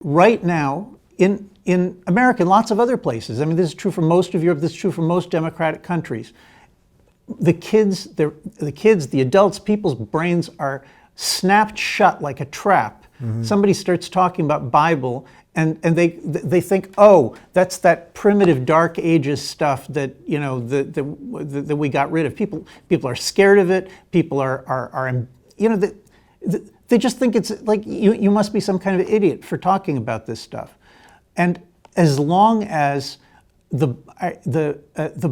right now in America and lots of other places, I mean, this is true for most of Europe, this is true for most democratic countries, the adults, people's brains are snapped shut like a trap. Mm-hmm. Somebody starts talking about Bible and they think, oh, that's that primitive Dark Ages stuff that, you know, that we got rid of. People are scared of it. People are you know, they just think it's like you must be some kind of idiot for talking about this stuff. And as long as the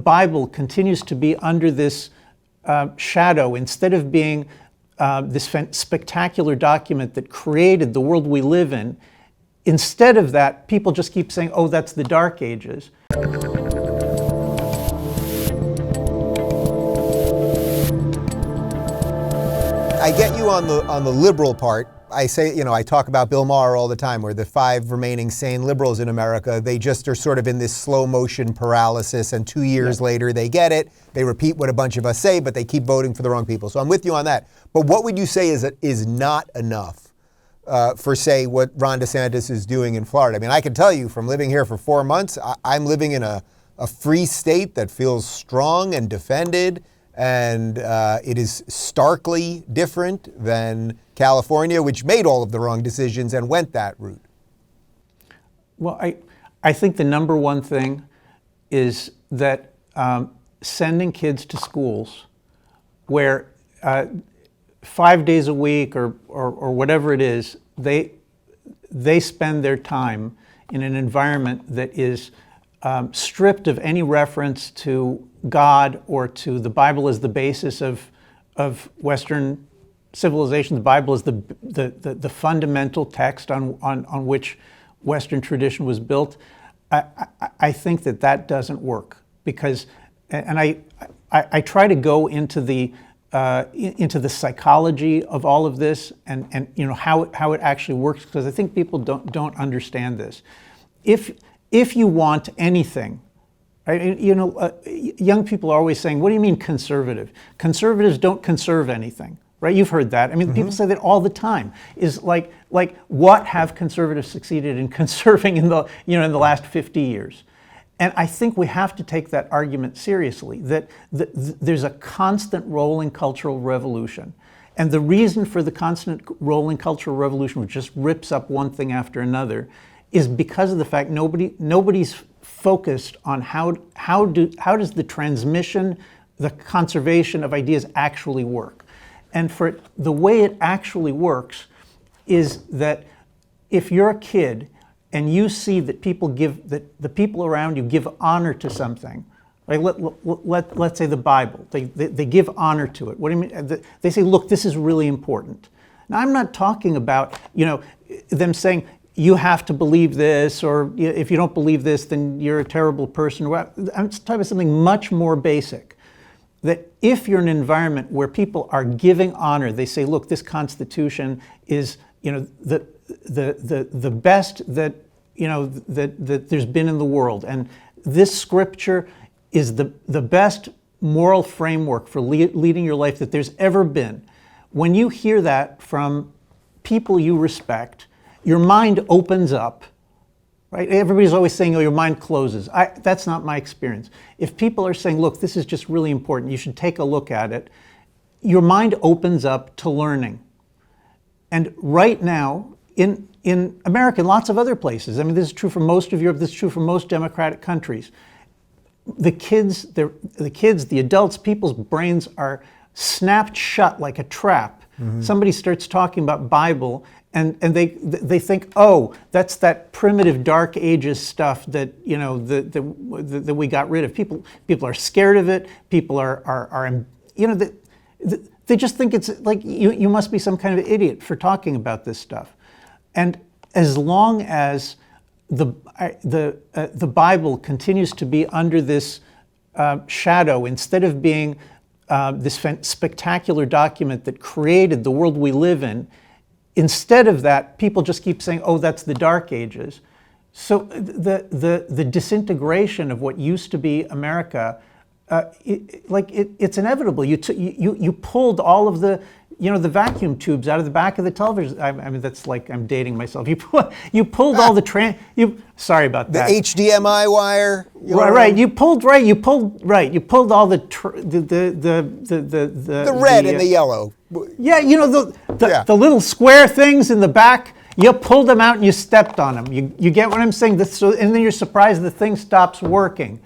Bible continues to be under this shadow, instead of being this spectacular document that created the world we live in, instead of that, people just keep saying, oh, that's the Dark Ages. I get you on the liberal part. I say, you know, I talk about Bill Maher all the time, where the 5 remaining sane liberals in America, they just are sort of in this slow motion paralysis, and 2 years later they get it. They repeat what a bunch of us say, but they keep voting for the wrong people. So I'm with you on that. But what would you say is not enough for, say, what Ron DeSantis is doing in Florida? I mean, I can tell you from living here for 4 months, I'm living in a free state that feels strong and defended. And it is starkly different than California, which made all of the wrong decisions and went that route. Well, I think the number one thing is that sending kids to schools where 5 days a week or whatever it is, they spend their time in an environment that is stripped of any reference to God or to the Bible as the basis of Western civilization. The Bible is the fundamental text on which Western tradition was built. I think that doesn't work because, and I try to go into the psychology of all of this and you know how it actually works, because I think people don't understand this. If you want anything, right? You know, young people are always saying, "What do you mean conservative? Conservatives don't conserve anything." Right? You've heard that. I mean, people say that all the time. Is like what have conservatives succeeded in conserving in the last 50 years? And I think we have to take that argument seriously. That there's a constant rolling cultural revolution, and the reason for the constant rolling cultural revolution, which just rips up one thing after another, is because of the fact nobody's focused on how does the transmission, the conservation of ideas actually work. And for the way it actually works is that if you're a kid and you see that the people around you give honor to something, like let's say the Bible, they give honor to it. What do you mean? They say, look, this is really important. Now, I'm not talking about, you know, them saying, you have to believe this, or if you don't believe this, then you're a terrible person. I'm talking about something much more basic. That if you're in an environment where people are giving honor, they say, look, this Constitution is, you know, the best that, you know, that there's been in the world, and this Scripture is the best moral framework for leading your life that there's ever been. When you hear that from people you respect, your mind opens up, right? Everybody's always saying, oh, your mind closes. That's not my experience. If people are saying, look, this is just really important, you should take a look at it, your mind opens up to learning. And right now, in America and lots of other places, I mean, this is true for most of Europe, this is true for most democratic countries, the adults, people's brains are snapped shut like a trap. Mm-hmm. Somebody starts talking about Bible, and they think, oh, that's that primitive Dark Ages stuff that, you know, that we got rid of. People are scared of it. People are you know, they just think it's like you must be some kind of idiot for talking about this stuff. And as long as the Bible continues to be under this shadow, instead of being this spectacular document that created the world we live in, instead of that, people just keep saying, oh, that's the Dark Ages. So the disintegration of what used to be America, it's inevitable. You pulled all of the you know, the vacuum tubes out of the back of the television. I mean, that's like I'm dating myself. You pulled all the sorry about The that. HDMI wire. Right. You pulled all the red and the yellow. Yeah, you know, Yeah. the little square things in the back, you pulled them out and you stepped on them. You get what I'm saying? And then you're surprised the thing stops working.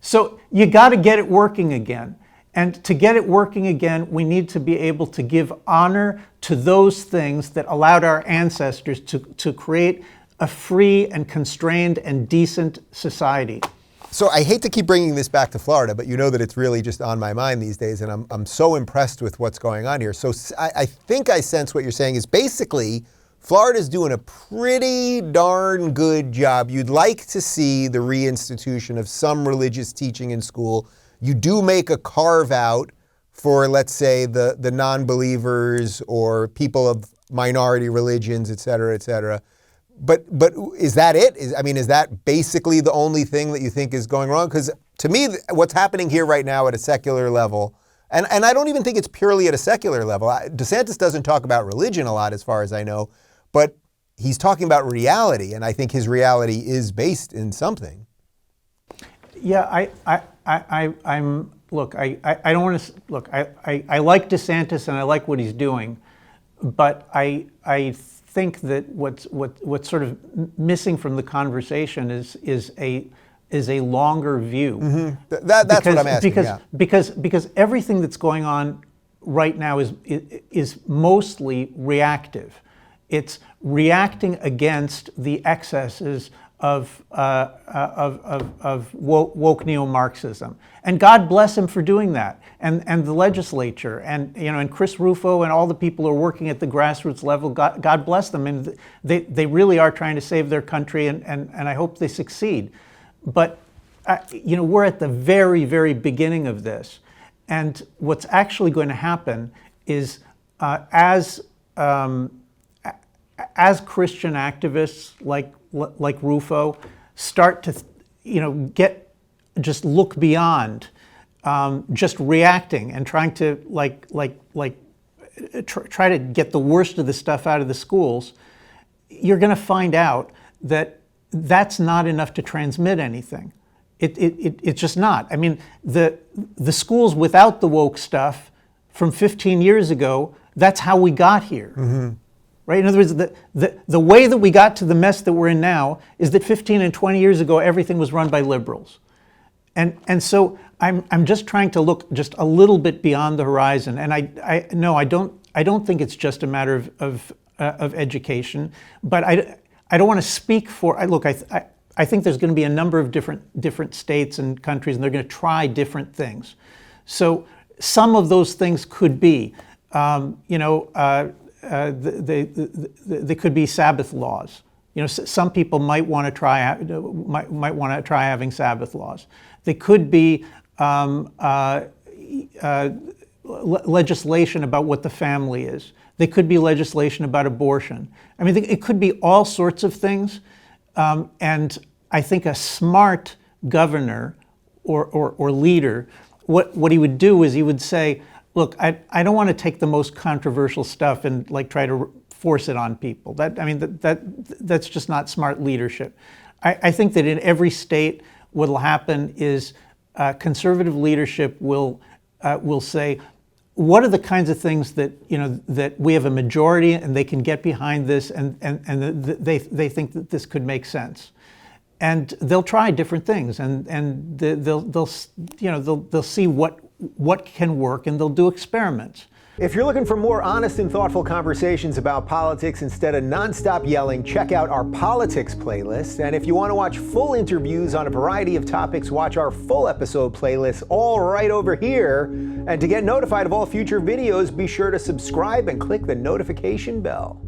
So you got to get it working again. And to get it working again, we need to be able to give honor to those things that allowed our ancestors to create a free and constrained and decent society. So I hate to keep bringing this back to Florida, but you know that it's really just on my mind these days, and I'm so impressed with what's going on here. So I think I sense what you're saying is basically Florida's doing a pretty darn good job. You'd like to see the reinstitution of some religious teaching in school. You do make a carve out for, let's say, the non-believers or people of minority religions, et cetera, et cetera. But is that it? Is that basically the only thing that you think is going wrong? Because to me, what's happening here right now at a secular level, and I don't even think it's purely at a secular level. DeSantis doesn't talk about religion a lot as far as I know, but he's talking about reality, and I think his reality is based in something. Yeah, I'm look. I don't want to look. I like DeSantis and I like what he's doing, but I think that what's sort of missing from the conversation is a longer view. Mm-hmm. That's what I'm asking. Because everything that's going on right now is mostly reactive. It's reacting against the excesses of woke neo-Marxism, and God bless him for doing that, and the legislature, and and Chris Rufo and all the people who are working at the grassroots level. God bless them, and they really are trying to save their country, and I hope they succeed. But we're at the very, very beginning of this, and what's actually going to happen is as Christian activists like Rufo start to look beyond just reacting and trying to try to get the worst of the stuff out of the schools, you're going to find out that that's not enough to transmit anything. It's just not. I mean, the schools without the woke stuff from 15 years ago, that's how we got here. Mm-hmm. Right? In other words, the way that we got to the mess that we're in now is that 15 and 20 years ago, everything was run by liberals. And so I'm just trying to look just a little bit beyond the horizon. And I don't think it's just a matter of education, but I don't want to speak for. I think there's going to be a number of different states and countries, and they're going to try different things. So some of those things could be, they could be Sabbath laws. Some people might want to try having Sabbath laws. They could be legislation about what the family is. They could be legislation about abortion. I mean, it could be all sorts of things. And I think a smart governor or leader, what he would do is he would say, look, I don't want to take the most controversial stuff and try to force it on people. That's just not smart leadership. I think that in every state, what will happen is conservative leadership will say, what are the kinds of things that that we have a majority and they can get behind this, and they think that this could make sense, and they'll try different things, and they'll see what can work, and they'll do experiments. If you're looking for more honest and thoughtful conversations about politics instead of nonstop yelling, check out our politics playlist. And if you want to watch full interviews on a variety of topics, watch our full episode playlist all right over here. And to get notified of all future videos, be sure to subscribe and click the notification bell.